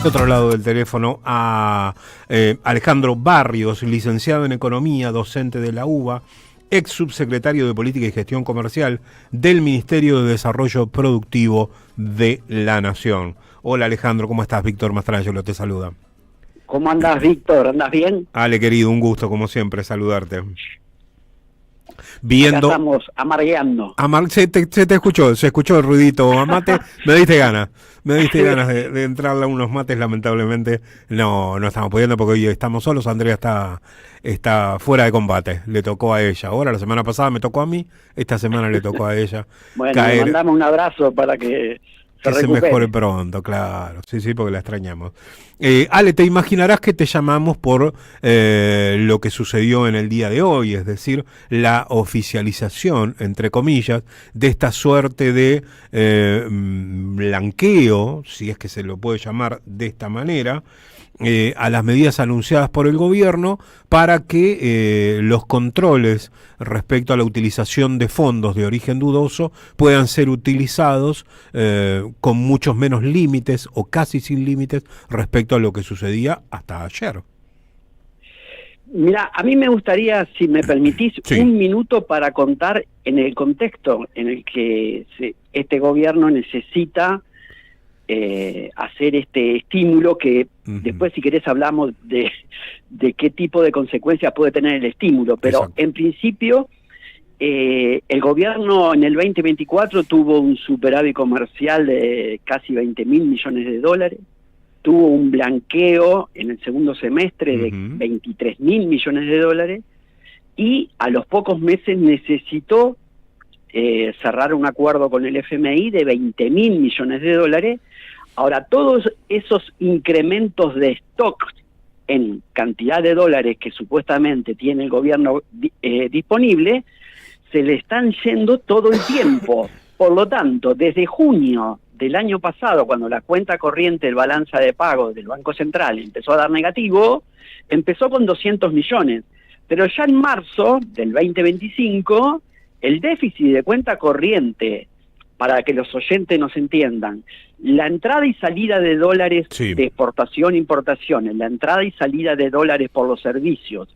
De otro lado del teléfono a Alejandro Barrios, licenciado en Economía, docente de la UBA, ex subsecretario de Política y Gestión Comercial del Ministerio de Desarrollo Productivo de la Nación. Hola Alejandro, ¿cómo estás? Víctor Mastrangelo te saluda. ¿Cómo andás, Víctor? ¿Andás bien? Ale, querido, un gusto como siempre saludarte. Acá estamos amargueando. Se te escuchó, se escuchó el ruidito a mate, me diste ganas de entrarle a unos mates, lamentablemente no estamos pudiendo porque hoy estamos solos. Andrea está fuera de combate, le tocó a ella, ahora la semana pasada me tocó a mí, esta semana le tocó a ella. Bueno, le mandamos un abrazo para que se mejore pronto, claro, sí, porque la extrañamos. Ale, te imaginarás que te llamamos por lo que sucedió en el día de hoy, es decir, la oficialización, entre comillas, de esta suerte de blanqueo, si es que se lo puede llamar de esta manera, a las medidas anunciadas por el gobierno para que los controles respecto a la utilización de fondos de origen dudoso puedan ser utilizados con muchos menos límites o casi sin límites respecto a lo que sucedía hasta ayer. Mira, a mí me gustaría, si me permitís, un minuto para contar en el contexto en el que este gobierno necesita hacer este estímulo que después, si querés, hablamos de qué tipo de consecuencias puede tener el estímulo, pero en principio el gobierno en el 2024 tuvo un superávit comercial de casi 20.000 millones de dólares, tuvo un blanqueo en el segundo semestre de 23.000 millones de dólares y a los pocos meses necesitó cerrar un acuerdo con el FMI de 20.000 millones de dólares. Ahora, todos esos incrementos de stock en cantidad de dólares que supuestamente tiene el gobierno disponible, se le están yendo todo el tiempo. Por lo tanto, desde junio del año pasado, cuando la cuenta corriente del balance de pago del Banco Central empezó a dar negativo, empezó con 200 millones. Pero ya en marzo del 2025, el déficit de cuenta corriente, para que los oyentes nos entiendan, la entrada y salida de dólares de exportación e importación, la entrada y salida de dólares por los servicios,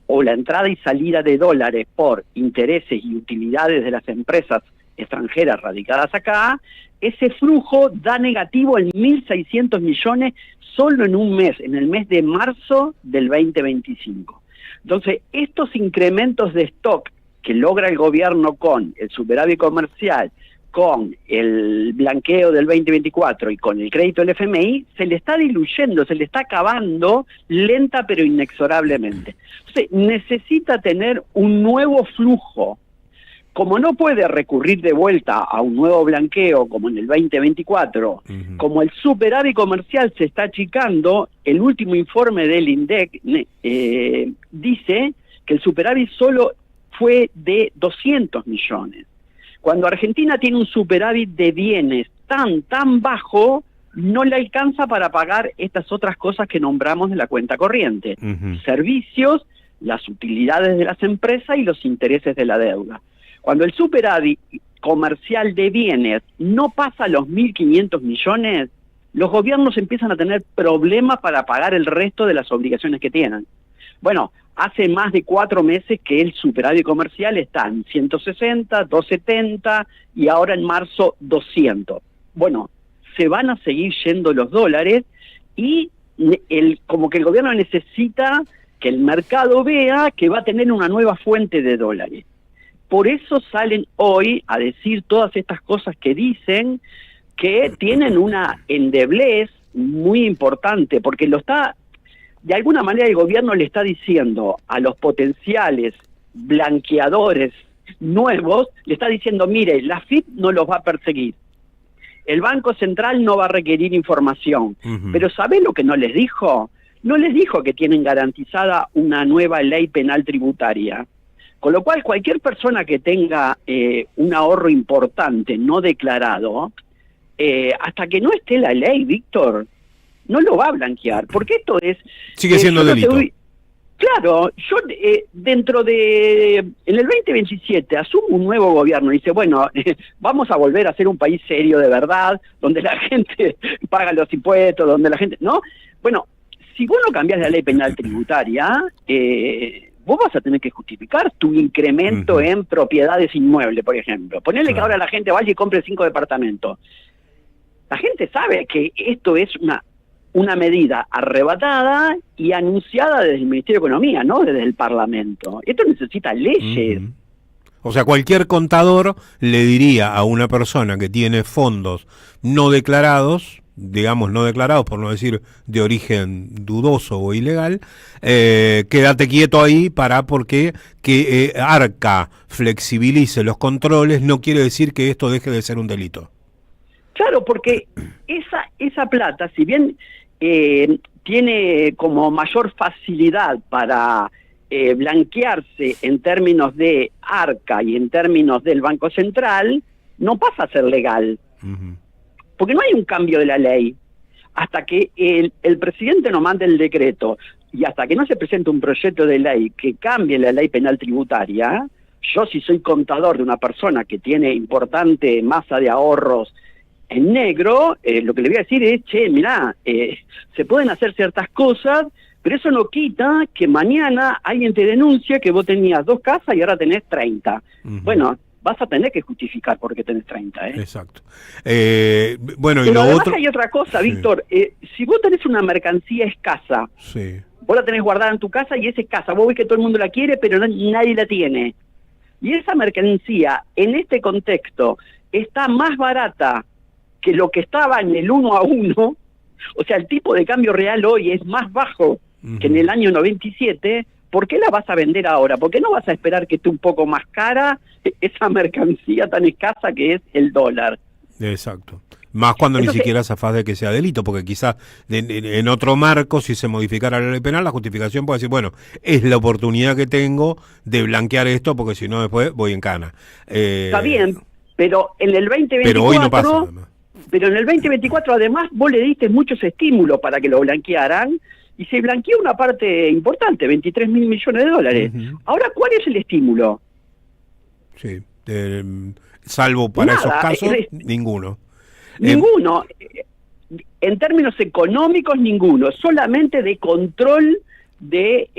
o la entrada y salida de dólares por intereses y utilidades de las empresas extranjeras radicadas acá, ese flujo da negativo en 1.600 millones solo en un mes, en el mes de marzo del 2025. Entonces, estos incrementos de stock que logra el gobierno con el superávit comercial, con el blanqueo del 2024 y con el crédito del FMI, se le está diluyendo, se le está acabando lenta pero inexorablemente. Entonces, necesita tener un nuevo flujo. Como no puede recurrir de vuelta a un nuevo blanqueo como en el 2024, como el superávit comercial se está achicando, el último informe del INDEC dice que el superávit solo fue de 200 millones. Cuando Argentina tiene un superávit de bienes tan bajo, no le alcanza para pagar estas otras cosas que nombramos de la cuenta corriente. Servicios, las utilidades de las empresas y los intereses de la deuda. Cuando el superávit comercial de bienes no pasa los 1.500 millones, los gobiernos empiezan a tener problemas para pagar el resto de las obligaciones que tienen. Bueno, hace más de 4 meses que el superávit comercial está en 160, 270 y ahora en marzo 200. Bueno, se van a seguir yendo los dólares y como que el gobierno necesita que el mercado vea que va a tener una nueva fuente de dólares. Por eso salen hoy a decir todas estas cosas que dicen que tienen una endeblez muy importante, porque de alguna manera el gobierno le está diciendo a los potenciales blanqueadores nuevos, le está diciendo, mire, la FIP no los va a perseguir, el Banco Central no va a requerir información, pero ¿sabe lo que no les dijo? No les dijo que tienen garantizada una nueva ley penal tributaria, con lo cual cualquier persona que tenga un ahorro importante no declarado, hasta que no esté la ley, Víctor, no lo va a blanquear, porque esto es... Sigue siendo delito. Claro, yo dentro de, en el 2027 asumo un nuevo gobierno y dice, bueno, vamos a volver a ser un país serio de verdad, donde la gente paga los impuestos, donde la gente, ¿no? Bueno, si vos no cambiás la ley penal tributaria, vos vas a tener que justificar tu incremento en propiedades inmuebles, por ejemplo. Ponele que ahora la gente vaya y compre 5 departamentos. La gente sabe que esto es una medida arrebatada y anunciada desde el Ministerio de Economía, no desde el Parlamento. Esto necesita leyes. O sea, cualquier contador le diría a una persona que tiene fondos no declarados, digamos no declarados, por no decir de origen dudoso o ilegal, quédate quieto ahí porque que Arca flexibilice los controles no quiere decir que esto deje de ser un delito. Claro, porque esa plata, si bien tiene como mayor facilidad para blanquearse en términos de Arca y en términos del Banco Central, no pasa a ser legal. Porque no hay un cambio de la ley. Hasta que el presidente no mande el decreto y hasta que no se presente un proyecto de ley que cambie la ley penal tributaria, yo si soy contador de una persona que tiene importante masa de ahorros en negro, lo que le voy a decir es, che, mirá, se pueden hacer ciertas cosas, pero eso no quita que mañana alguien te denuncia que vos tenías 2 casas y ahora tenés 30. Bueno, vas a tener que justificar por qué tenés 30, ¿eh? Exacto. Bueno, pero y lo además otro... hay otra cosa, Víctor. Si vos tenés una mercancía escasa, vos la tenés guardada en tu casa y es escasa, vos ves que todo el mundo la quiere, pero nadie la tiene. Y esa mercancía, en este contexto, está más barata que lo que estaba en el 1 a 1, o sea, el tipo de cambio real hoy es más bajo que en el año 97, ¿por qué la vas a vender ahora? ¿Por qué no vas a esperar que esté un poco más cara esa mercancía tan escasa que es el dólar? Exacto. Más cuando entonces, ni siquiera zafás de que sea delito, porque quizás en otro marco, si se modificara la ley penal, la justificación puede decir, bueno, es la oportunidad que tengo de blanquear esto, porque si no después voy en cana. Está bien, pero en el 2024... Pero hoy no pasa, además. Pero en el 2024 además vos le diste muchos estímulos para que lo blanquearan y se blanqueó una parte importante, 23.000 millones de dólares. Ahora, ¿cuál es el estímulo? Sí, salvo para esos casos, ninguno. Ninguno. En términos económicos, ninguno. Solamente de control de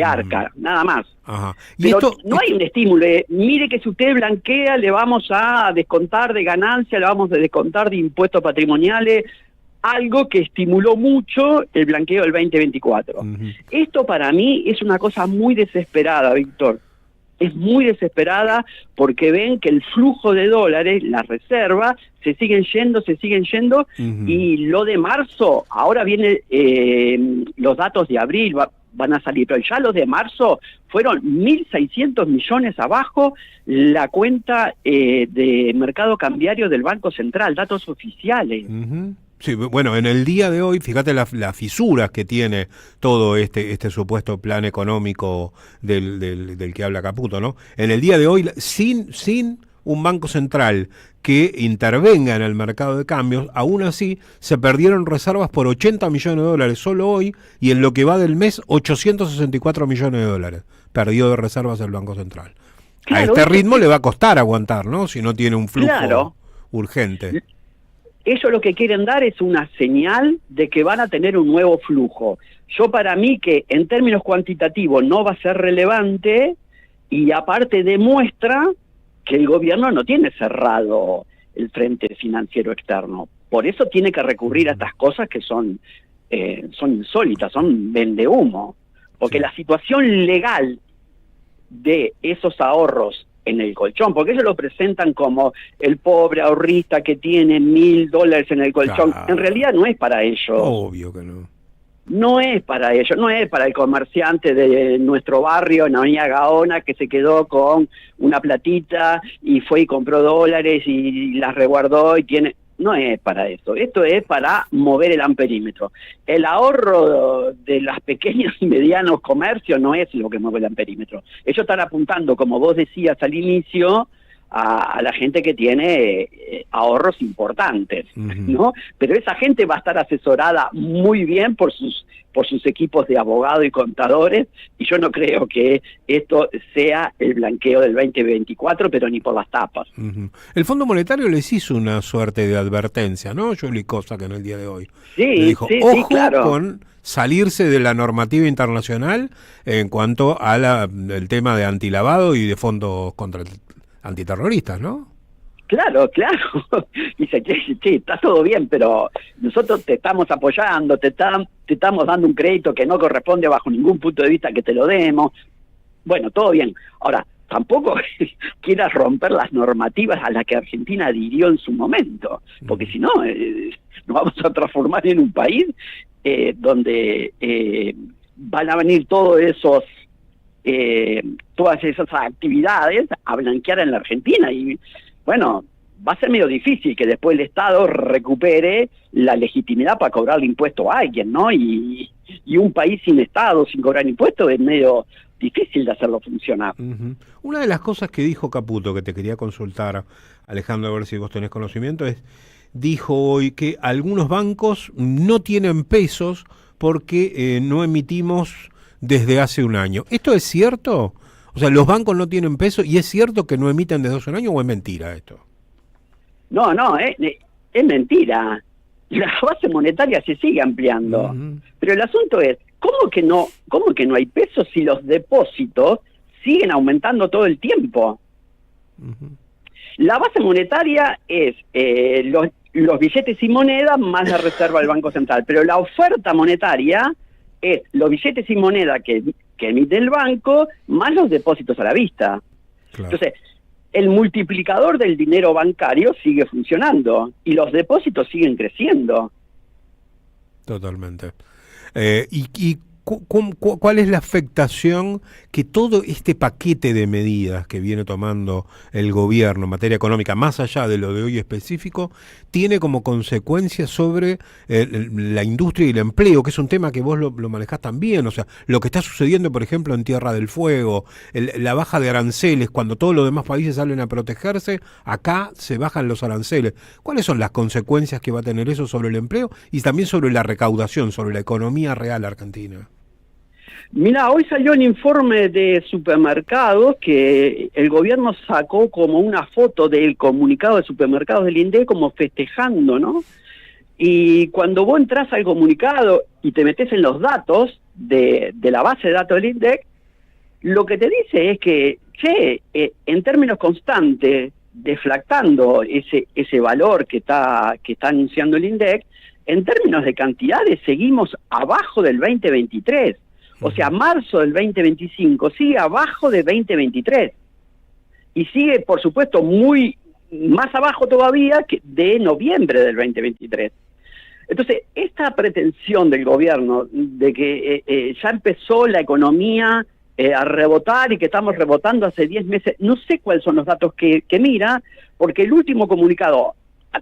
Arca, nada más. Ajá. ¿Y pero esto, no hay un estímulo. Mire que si usted blanquea, le vamos a descontar de ganancia, le vamos a descontar de impuestos patrimoniales, algo que estimuló mucho el blanqueo del 2024. Esto para mí es una cosa muy desesperada, Víctor. Es muy desesperada porque ven que el flujo de dólares, las reservas, se siguen yendo, y lo de marzo, ahora vienen los datos de abril, van a salir, pero ya los de marzo fueron 1.600 millones abajo la cuenta de mercado cambiario del Banco Central, datos oficiales. Sí, bueno, en el día de hoy, fíjate las fisuras que tiene todo este supuesto plan económico del que habla Caputo, ¿no? En el día de hoy, sin un banco central que intervenga en el mercado de cambios, aún así se perdieron reservas por 80 millones de dólares solo hoy, y en lo que va del mes, 864 millones de dólares perdió de reservas el Banco Central. Claro, a este ritmo le va a costar aguantar, ¿no? Si no tiene un flujo urgente. Ellos lo que quieren dar es una señal de que van a tener un nuevo flujo. Yo para mí que en términos cuantitativos no va a ser relevante y aparte demuestra que el gobierno no tiene cerrado el frente financiero externo. Por eso tiene que recurrir a estas cosas que son insólitas, son vendehumo. Porque la situación legal de esos ahorros en el colchón, porque ellos lo presentan como el pobre ahorrista que tiene $1.000 en el colchón. En realidad no es para ellos. Obvio que no. No es para ellos, no es para el comerciante de nuestro barrio, en Avenida Gaona, que se quedó con una platita y fue y compró dólares y las resguardó y tiene... No es para eso, esto es para mover el amperímetro. El ahorro de las pequeños y medianos comercios no es lo que mueve el amperímetro. Ellos están apuntando, como vos decías al inicio, a la gente que tiene ahorros importantes, ¿no? Pero esa gente va a estar asesorada muy bien por sus equipos de abogados y contadores, y yo no creo que esto sea el blanqueo del 2024, pero ni por las tapas. El Fondo Monetario les hizo una suerte de advertencia, ¿no? Juli Cosa, que en el día de hoy. Sí, le dijo, sí, ojo, sí, claro, con salirse de la normativa internacional en cuanto a el tema de antilavado y de fondos antiterroristas, ¿no? Claro. Dice, che, está todo bien, pero nosotros te estamos apoyando, te estamos dando un crédito que no corresponde bajo ningún punto de vista que te lo demos. Bueno, todo bien. Ahora, tampoco quieras romper las normativas a las que Argentina adhirió en su momento, porque si no, nos vamos a transformar en un país donde van a venir todas esas actividades a blanquear en la Argentina, y bueno, va a ser medio difícil que después el Estado recupere la legitimidad para cobrarle impuesto a alguien, ¿no? Y un país sin Estado, sin cobrar impuestos, es medio difícil de hacerlo funcionar. Una de las cosas que dijo Caputo, que te quería consultar, Alejandro, a ver si vos tenés conocimiento, dijo hoy que algunos bancos no tienen pesos porque no emitimos desde hace un año. ¿Esto es cierto? O sea, ¿los bancos no tienen peso y es cierto que no emiten desde hace un año o es mentira esto? No, es mentira. La base monetaria se sigue ampliando. Pero el asunto es, ¿cómo que no hay pesos si los depósitos siguen aumentando todo el tiempo? La base monetaria es los billetes y monedas más la reserva del Banco Central, pero la oferta monetaria es los billetes y moneda que emite el banco más los depósitos a la vista. Claro. Entonces, el multiplicador del dinero bancario sigue funcionando y los depósitos siguen creciendo. Totalmente. ¿Cuál es la afectación que todo este paquete de medidas que viene tomando el gobierno en materia económica, más allá de lo de hoy específico, tiene como consecuencia sobre la industria y el empleo, que es un tema que vos lo manejás también? O sea, lo que está sucediendo, por ejemplo, en Tierra del Fuego, la baja de aranceles, cuando todos los demás países salen a protegerse, acá se bajan los aranceles. ¿Cuáles son las consecuencias que va a tener eso sobre el empleo y también sobre la recaudación, sobre la economía real argentina? Mira, hoy salió un informe de supermercados que el gobierno sacó como una foto del comunicado de supermercados del INDEC como festejando, ¿no? Y cuando vos entras al comunicado y te metes en los datos de la base de datos del INDEC, lo que te dice es que, en términos constantes, deflactando ese valor que está anunciando el INDEC, en términos de cantidades seguimos abajo del 2023. O sea, marzo del 2025 sigue abajo de 2023. Y sigue, por supuesto, muy más abajo todavía que de noviembre del 2023. Entonces, esta pretensión del gobierno de que ya empezó la economía a rebotar y que estamos rebotando hace 10 meses, no sé cuáles son los datos que mira, porque el último comunicado,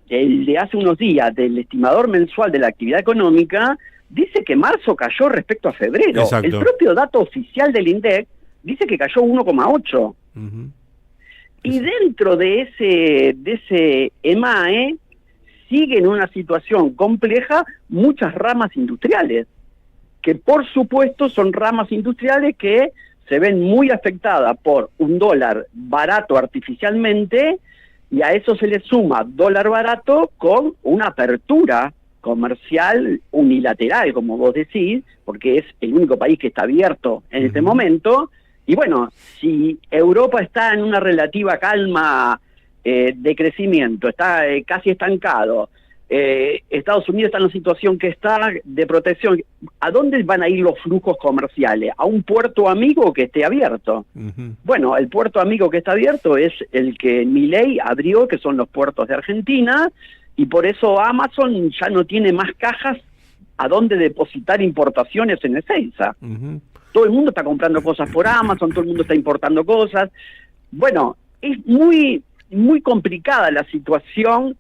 el de hace unos días, del estimador mensual de la actividad económica, dice que marzo cayó respecto a febrero. Exacto. El propio dato oficial del INDEC dice que cayó 1,8. Y dentro de ese EMAE sigue en una situación compleja muchas ramas industriales, que por supuesto son ramas industriales que se ven muy afectadas por un dólar barato artificialmente, y a eso se le suma dólar barato con una apertura comercial unilateral, como vos decís, porque es el único país que está abierto en este momento. Y bueno, si Europa está en una relativa calma de crecimiento, está casi estancado, Estados Unidos está en una situación que está de protección, ¿a dónde van a ir los flujos comerciales? ¿A un puerto amigo que esté abierto? Bueno, el puerto amigo que está abierto es el que Milei abrió, que son los puertos de Argentina, y por eso Amazon ya no tiene más cajas a dónde depositar importaciones en Ezeiza. Todo el mundo está comprando cosas por Amazon, todo el mundo está importando cosas. Bueno, es muy, muy complicada la situación,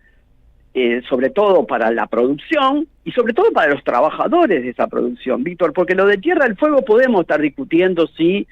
sobre todo para la producción y sobre todo para los trabajadores de esa producción, Víctor, porque lo de Tierra del Fuego podemos estar discutiendo si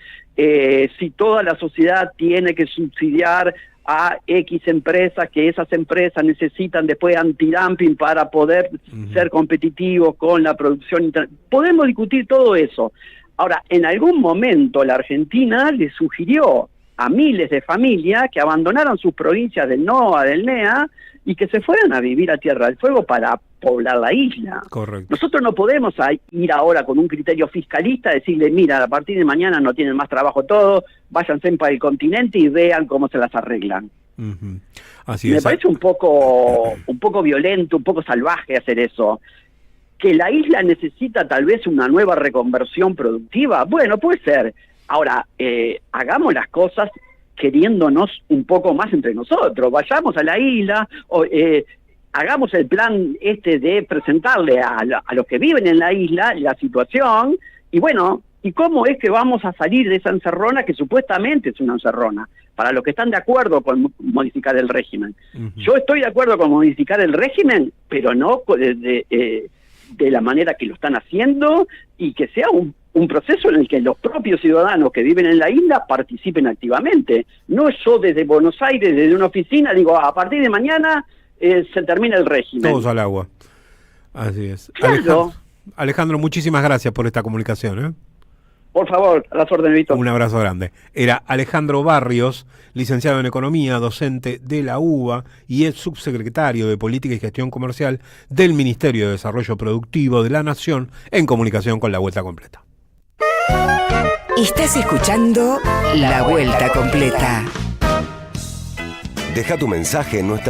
toda la sociedad tiene que subsidiar a X empresas, que esas empresas necesitan después antidumping para poder ser competitivos con la producción internacional. Podemos discutir todo eso. Ahora, en algún momento la Argentina le sugirió a miles de familias que abandonaran sus provincias del NOA, del NEA, y que se fueran a vivir a Tierra del Fuego para poblar la isla. Correcto. Nosotros no podemos ir ahora con un criterio fiscalista, decirle, mira, a partir de mañana no tienen más trabajo todos, váyanse para el continente y vean cómo se las arreglan. Así Me es. parece un poco violento, un poco salvaje hacer eso. Que la isla necesita tal vez una nueva reconversión productiva, bueno, puede ser. Ahora, hagamos las cosas queriéndonos un poco más entre nosotros. Vayamos a la isla, hagamos el plan de presentarle a los que viven en la isla la situación, y bueno, ¿y cómo es que vamos a salir de esa encerrona que supuestamente es una encerrona? Para los que están de acuerdo con modificar el régimen. Yo estoy de acuerdo con modificar el régimen, pero no de la manera que lo están haciendo, y que sea un proceso en el que los propios ciudadanos que viven en la isla participen activamente. No yo desde Buenos Aires, desde una oficina, digo, a partir de mañana se termina el régimen. Todos al agua. Así es. Claro. Alejandro, muchísimas gracias por esta comunicación. Por favor, a las órdenes, Víctor. Un abrazo grande. Era Alejandro Barrios, licenciado en Economía, docente de la UBA y es subsecretario de Política y Gestión Comercial del Ministerio de Desarrollo Productivo de la Nación, en comunicación con La Vuelta Completa. Estás escuchando La Vuelta Completa. Deja tu mensaje en nuestra